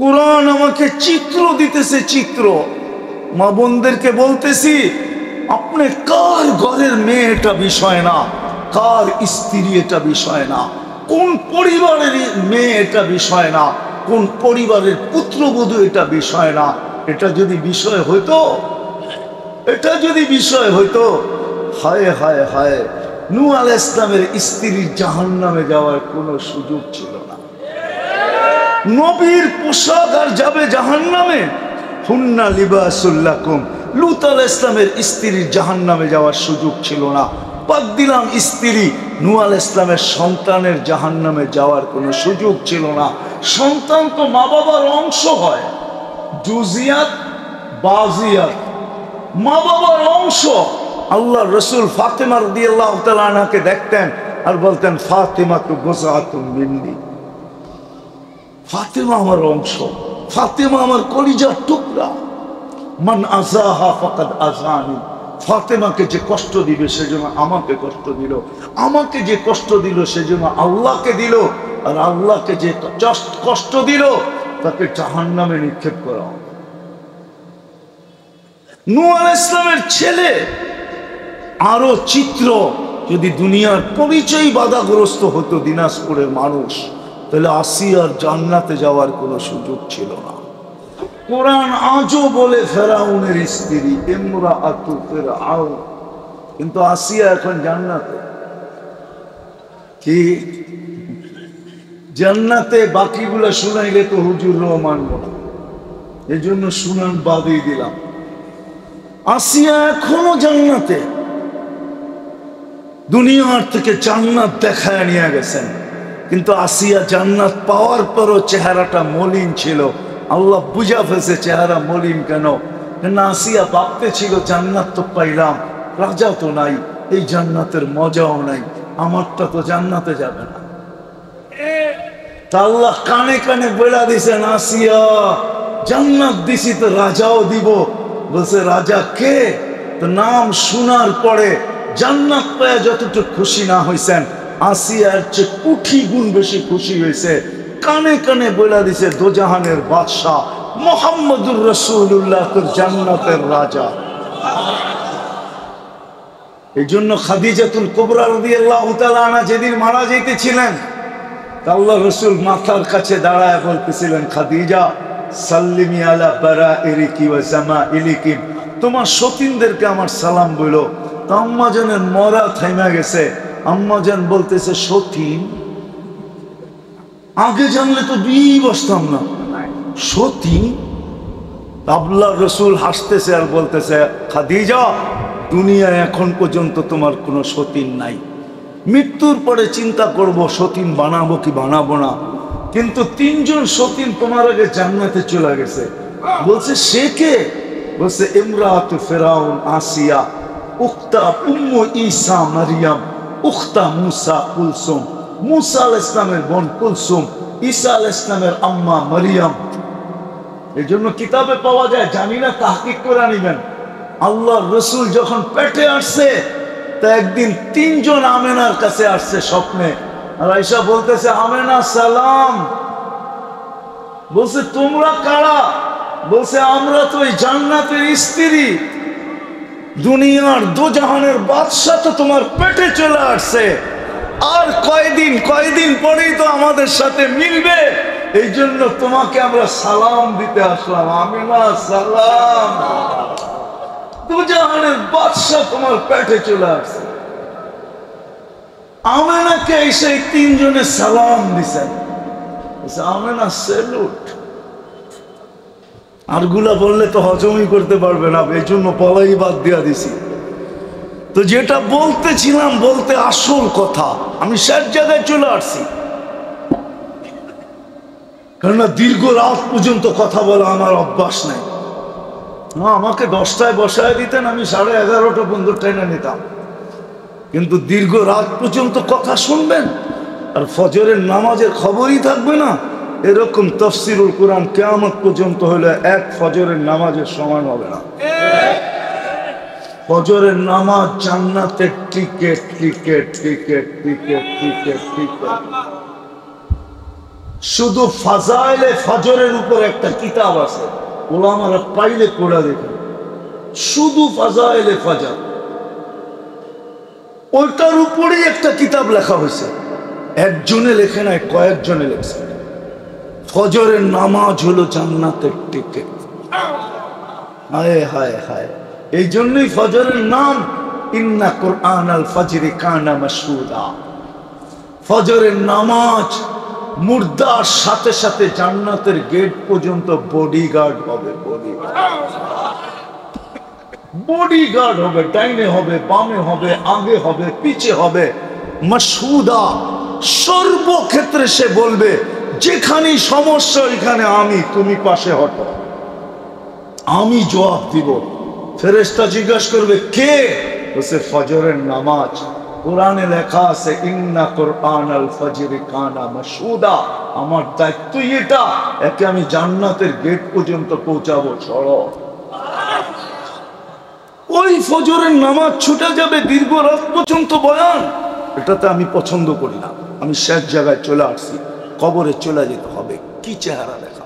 কোরআন আমাকে চিত্র দিতেছে, চিত্র। মা বোনদেরকে বলতেছি, আপনি কার ঘরের মেয়ে এটা বিষয় না, কার স্ত্রী এটা বিষয় না, কোন পরিবারের মেয়ে এটা বিষয় না, কোন পরিবারের পুত্রবধূ এটা বিষয় না। এটা যদি বিষয় হইতো, এটা যদি বিষয় হইতো, হায় হায় হায়, নূহ আলাইহিস সালামের স্ত্রীর জাহান্নামে যাওয়ার কোনো সুযোগ ছিল না। নবীর পোশাক আর যাবে জাহান্নামে। হুন্না লিবাসুল লাকুম, লূত আলাইহিস সালামের স্ত্রীর জাহান্নামে যাওয়ার সুযোগ ছিল না। বাদ দিলাম স্ত্রী, নূহ আলাইহিস সালামের সন্তানের জাহান্নামে যাওয়ার কোনো সুযোগ ছিল না। সন্তান তো মা বাবার অংশ হয়, জুজিয়াত বাজিয়াত, মা বাবার অংশ। আল্লাহ রসুল ফাতেমা রাদিয়াল্লাহু তাআলা আনহাকে দেখতেন আর বলতেন, ফাতেমা তু বুযআতুম মিন্নি, ফাতেমা আমার অংশ, ফাতেমা আমার কলিজার টুকরা। মান আযাহা ফাকাদ আযানি, ফাতেমাকে যে কষ্ট দিবে সেজন্য আমাকে কষ্ট দিল, আমাকে যে কষ্ট দিল সেজন্য আল্লাহকে দিল, আর আল্লাহকে যে কষ্ট দিল তাকে জাহান্নামে নিক্ষেপ করা। নূহ আলাইহিস সালামের ছেলে আরো চিত্র। যদি দুনিয়ার পরিচয় বাধাগ্রস্ত হতো দিনাজপুরের মানুষ, তাহলে আসিয়ার জান্নাতে যাওয়ার কোনো সুযোগ ছিল না। কোরআন আজও বলে ফেরাউনের স্ত্রী ইমরাআতু ফিরআউন, কিন্তু আসিয়া এখন জান্নাতে। কি জান্নাতে? বাকিগুলা শুনাইলে তো হুজুর মানব না, এই জন্য শুনান বাদই দিলাম। আসিয়া এখনো জান্নাতে, দুনিয়ার থেকে জান্নাত দেখায় নিয়ে গেছেন। কিন্তু আসিয়া জান্নাত পাওয়ার পরও চেহারাটা মলিন ছিল। আল্লাহ বুঝা ফেলছে চেহারা মলিন কেন। আসিয়া ভাবতে ছিল জান্নাত তো পাইলাম, রাজা তো নাই, এই জান্নাতের মজাও নাই, আমারটা তো জান্নাতে যাবে না। তা আল্লাহ কানে কানে বলে দিছেন, আসিয়া জান্নাত দিছি তো রাজাও দিব। বলছে রাজা কে? তো নাম শোনার পরে জান্নাত পেয়ে যতটুকু খুশি না হয়েছেন, আসিয়ার চেয়ে কোটি গুণ বেশি খুশি হয়েছে। কানে কানে বলে দিছে, দোজাহানের বাদশাহ মুহাম্মদুর রাসূলুল্লাহ তোর জান্নাতের রাজা। এই জন্য খাদিজাতুল কুবরা রাদিয়াল্লাহু তাআলা আনহা যেদিন মারা যাইতেছিলেন, আল্লাহ রসুল মাথার কাছে দাঁড়ায় বলতেছিলেন, খাদিজা সাল্লিমি আলা বারাইরিকি ওয়া জামাইলিকি, তোমার সতীনদেরকে আমার সালাম বলো। তো আম্মাজানের মরা থাইমা গেছে। আম্মাজান বলতেছে, সতীন? আগে জানলে তো বিয়ে বসতাম না, সতীন? আল্লাহ রসুল হাসতেছে আর বলতেছে, খাদিজা দুনিয়ায় এখন পর্যন্ত তোমার কোনো সতীন নাই, মৃত্যুর পরে চিন্তা করব সতীন বানাবো কি বানাবো না, কিন্তু তিনজন সতীন তোমার আগে জান্নাতে চলে গেছে। বলছে সে কে? বলছে ইমরাআতু ফিরআউন আসিয়া, উখতা উম্মু ঈসা মারিয়াম, উখতা মুসা কুলসুম, মুসা আলাইহিস সালামের বোন কুলসুম, ঈসা আলাইহিস সালামের আম্মা মারিয়াম। এই জন্য কিতাবে পাওয়া যায়, জানি না তাহকিক করে নিবেন। আল্লাহ রসুল যখন পেটে আসছে, তা একদিন তিনজন আমেনার কাছে আসছে স্বপ্নে, আর আয়েশা বলতেছে, আমেনা সালাম। বলছে তোমরা কারা? বলছে আমরা তো এই জান্নাতের স্ত্রী, দুনিয়ার দোজাহানের বাদশা তো তোমার পেটে চলে আসছে, আর কয়দিন পরেই তো আমাদের সাথে মিলবে, এই জন্য তোমাকে আমরা সালাম দিতে আসলাম। আমেনা সালাম, দোজাহানের বাদশা তোমার পেটে চলে আসছে। আমেনাকে এসে তিনজনে সালাম দিছেন। আমেনা স্যালুট। আরগুলা বললে তো হজমই করতে পারবে না, এই জন্য বলাই বাদ দিয়া দিছি। তো যেটা বলতেছিলাম, বলতে আসল কথা, আমি শেষ জায়গায় চলে আসছি। কেননা দীর্ঘ রাত পর্যন্ত কথা বলা আমার অভ্যাস নেই। আমাকে 10টায় বসায় দিতেন, আমি 11:30 পর্যন্ত ট্রেনে নিতাম। কিন্তু দীর্ঘ রাত পর্যন্ত কথা শুনবেন আর ফজরের নামাজের খবরই থাকবে না, এরকম তাফসীরুল কোরআন কিয়ামত পর্যন্ত হলে এক ফজরের নামাজের সমান হবে না। ফজরের নামাজ জান্নাতের ticket ticket ticket ticket ticket ticket. শুধু ফাজাইলে ফজরের উপর একটা কিতাব আছে, ওলামারা পাইলে পড়া দেখেন, শুধু ফাজাইলে ফজর, ওইটার উপরেই একটা কিতাব লেখা হয়েছে। একজনে লেখে নাই, কয়েকজনে লেখছে। ফজরের নামাজ হলো জান্নাতের টিকিট। হায় হায় হায়, এই জন্যই ফজরের নাম ইন্না কুরআন আল ফজরি কানা মাশহুদা। ফজরের নামাজ মুর্দার সাথে সাথে জান্নাতের গেট পর্যন্ত বডিগার্ড হবে, বডিগার্ড হবে, ডাইনে হবে, বামে হবে, আগে হবে, পিছে হবে, মাশহুদা। সর্বক্ষেত্রে সে বলবে যেখানেই সমস্যা এখানে আমি, তুমি পাশে হটো, আমি জবাব দিব। ফেরেশতা জিজ্ঞাসা করবে কে? বলছে ফজরের নামাজ। কোরআনে লেখা আছে ইন্না কুরআন আল ফজরি কানা মাশহুদা। আমার দায়িত্ব এটা, একে আমি জান্নাতের গেট পর্যন্ত পৌঁছাবো। সরো, ওই ফজরের নামাজ ছুটে যাবে দীর্ঘ রাত পর্যন্ত বয়ান, এটাতে আমি পছন্দ করি না। আমি শেষ জায়গায় চলে আসছি, কবরে চলে যেতে হবে। কি চেহারা দেখা